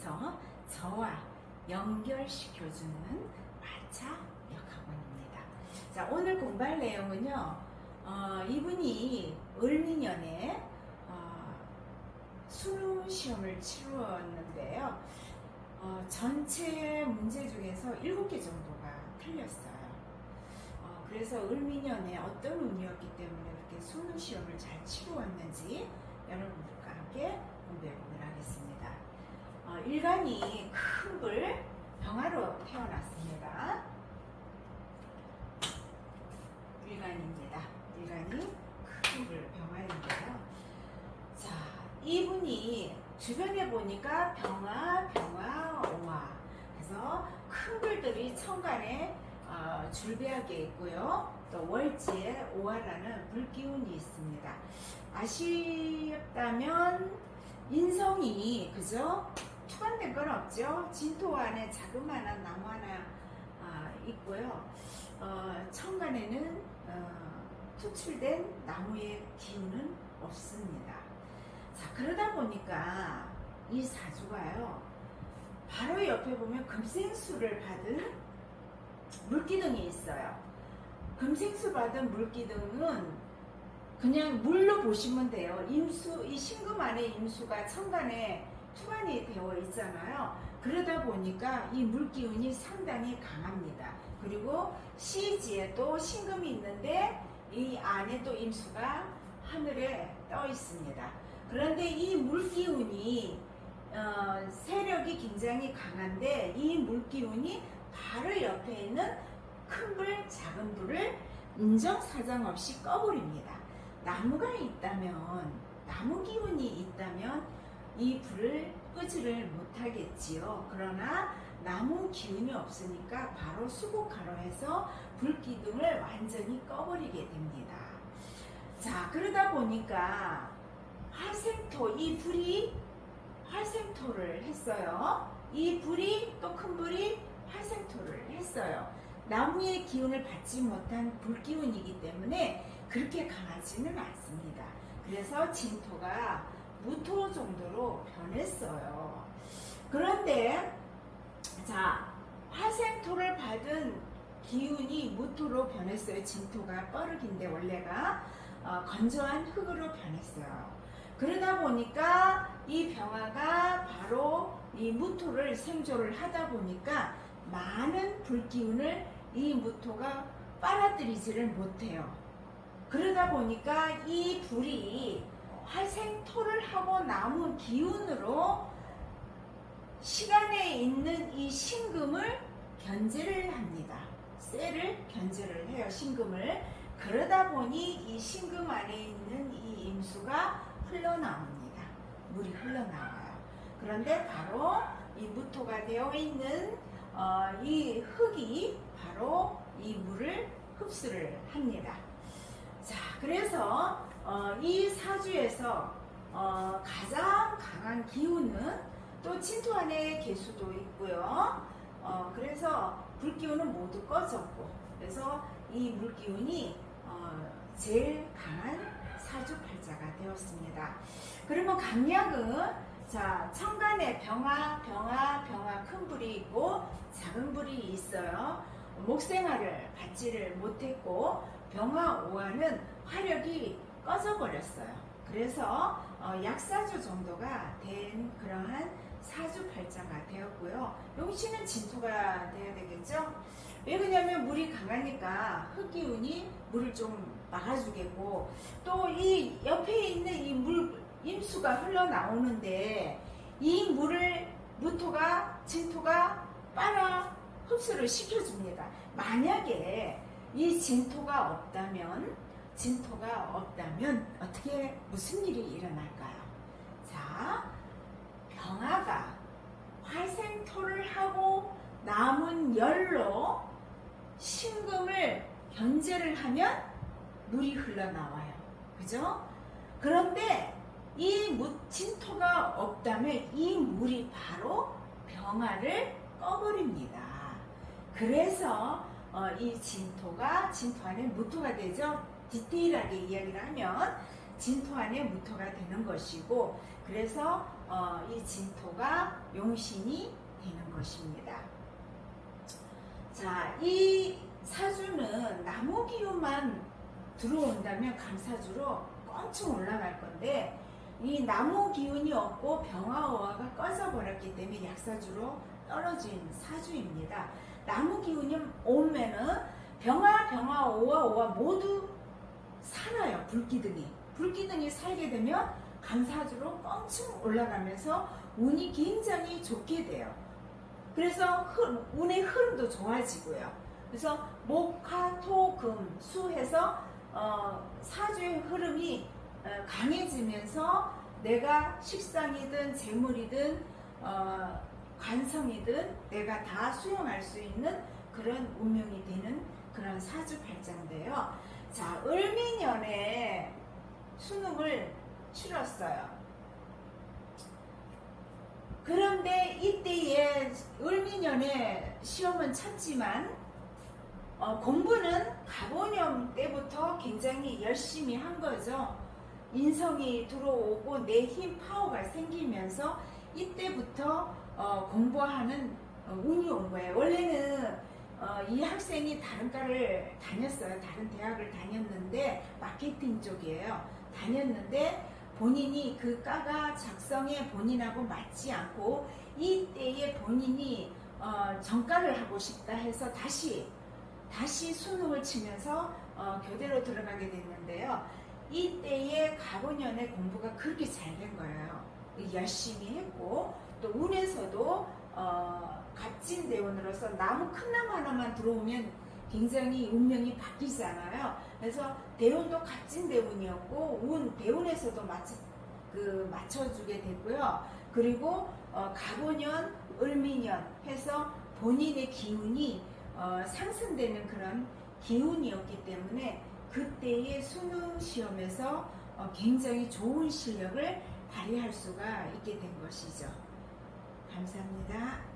통해서 저와 연결시켜주는 마차 역학원입니다. 자, 오늘 공부할 내용은요, 이분이 을미년에 수능 시험을 치루었는데요. 전체 문제 중에서 7개 정도가 틀렸어요. 그래서 을미년에 어떤 운이었기 때문에 그렇게 수능 시험을 잘 치루었는지 여러분들과 함께 공부해 보도록 하겠습니다. 일간이 큰 불 병화로 태어났습니다. 일간입니다. 일간이 큰 불 병화인데요. 자, 이분이 주변에 보니까 병화, 오화. 그래서 큰 불들이 천간에 줄배하게 있고요. 또 월지에 오화라는 불기운이 있습니다. 아쉽다면 인성이 그죠? 투관된 건 없죠. 진토 안에 자그마한 나무 하나 있고요. 천간에는 투출된 나무의 기운은 없습니다. 자, 그러다 보니까 이 사주가요, 바로 옆에 보면 금생수를 받은 물기둥이 있어요. 금생수 받은 물기둥은 그냥 물로 보시면 돼요. 임수, 이 신금 안에 임수가 천간에 투관이 되어 있잖아요. 그러다 보니까 이 물기운이 상당히 강합니다. 그리고 시지에 또 신금이 있는데 이 안에 또 임수가 하늘에 떠 있습니다. 그런데 이 물기운이 세력이 굉장히 강한데 이 물기운이 바로 옆에 있는 큰 불, 작은 불을 인정사정 없이 꺼버립니다. 나무가 있다면, 나무 기운이 있다면 이 불을 끄지를 못하겠지요. 그러나 나무 기운이 없으니까 바로 수국하로 해서 불기둥을 완전히 꺼버리게 됩니다. 자, 그러다 보니까 화생토, 이 불이 화생토를 했어요. 이 불이 또 큰 불이 화생토를 했어요. 나무의 기운을 받지 못한 불기운이기 때문에 그렇게 강하지는 않습니다. 그래서 진토가 무토 정도로 변했어요. 그런데 자, 화생토를 받은 기운이 무토로 변했어요. 진토가 뻐르기인데 원래가 건조한 흙으로 변했어요. 그러다 보니까 이 병화가 바로 이 무토를 생조를 하다 보니까 많은 불기운을 이 무토가 빨아들이지를 못해요. 그러다 보니까 이 불이 화생토를 하고 남은 기운으로 시간에 있는 이 신금을 견제를 합니다. 쇠를 견제를 해요, 신금을. 그러다 보니 이 신금 안에 있는 이 임수가 흘러나옵니다. 물이 흘러나와요. 그런데 바로 이 무토가 되어 있는 이 흙이 바로 이 물을 흡수를 합니다. 자, 그래서 이 사주에서 가장 강한 기운은 또 진토 안에 개수도 있고요. 그래서 불기운은 모두 꺼졌고, 그래서 이 물기운이 제일 강한 사주팔자가 되었습니다. 그러면 강약은 자, 천간에 병화 큰 불이 있고 작은 불이 있어요. 목생화를 받지를 못했고 병화 오화는 화력이 꺼져 버렸어요. 그래서 약사주 정도가 된 그러한 사주팔자가 되었고요. 용신은 진토가 되어야 되겠죠. 왜 그러냐면 물이 강하니까 흙기운이 물을 좀 막아주겠고, 또 이 옆에 있는 이 물 임수가 흘러나오는데 이 물을 무토가 진토가 빨아 흡수를 시켜줍니다. 만약에 이 진토가 없다면 어떻게 무슨 일이 일어날까요? 자, 병화가 화생토를 하고 남은 열로 신금을 견제를 하면 물이 흘러나와요. 그죠? 그런데 이 진토가 없다면 이 물이 바로 병화를 꺼버립니다. 그래서 이 진토 안에 무토가 되죠. 디테일하게 이야기를 하면 진토 안에 무토가 되는 것이고, 그래서 이 진토가 용신이 되는 것입니다. 자, 이 사주는 나무 기운만 들어온다면 감사주로 껑충 올라갈 건데 이 나무 기운이 없고 병화오화가 꺼져버렸기 때문에 약사주로 떨어진 사주입니다. 나무 기운이 오면은 병화, 오화 모두 살아요. 불기둥이 살게 되면 감사주로 껑충 올라가면서 운이 굉장히 좋게 돼요. 그래서 운의 흐름도 좋아지고요. 그래서 목화, 토, 금, 수 해서 사주의 흐름이 강해지면서 내가 식상이든 재물이든 관성이든 내가 다 수용할 수 있는 그런 운명이 되는 그런 사주 팔자인데요. 자, 을미년에 수능을 치렀어요. 그런데 이때에 을미년에 시험은 쳤지만 공부는 갑오년 때부터 굉장히 열심히 한 거죠. 인성이 들어오고 내 힘 파워가 생기면서 이때부터 공부하는 운이 온 거예요. 원래는 이 학생이 다른 과를 다녔어요. 다른 대학을 다녔는데 마케팅 쪽이에요. 다녔는데 본인이 그 과가 작성에 본인하고 맞지 않고 이때에 본인이 전과를 하고 싶다 해서 다시 수능을 치면서 교대로 들어가게 됐는데요. 이때에 갑오년의 공부가 그렇게 잘 된 거예요. 열심히 했고 또 운에서도 갑진대운으로서 큰 나무 하나만 들어오면 굉장히 운명이 바뀌잖아요. 그래서 대운도 갑진대운이었고 대운에서도 맞춰주게 됐고요. 그리고 갑오년, 을미년 해서 본인의 기운이 상승되는 그런 기운이었기 때문에 그때의 수능 시험에서 굉장히 좋은 실력을 발휘할 수가 있게 된 것이죠. 감사합니다.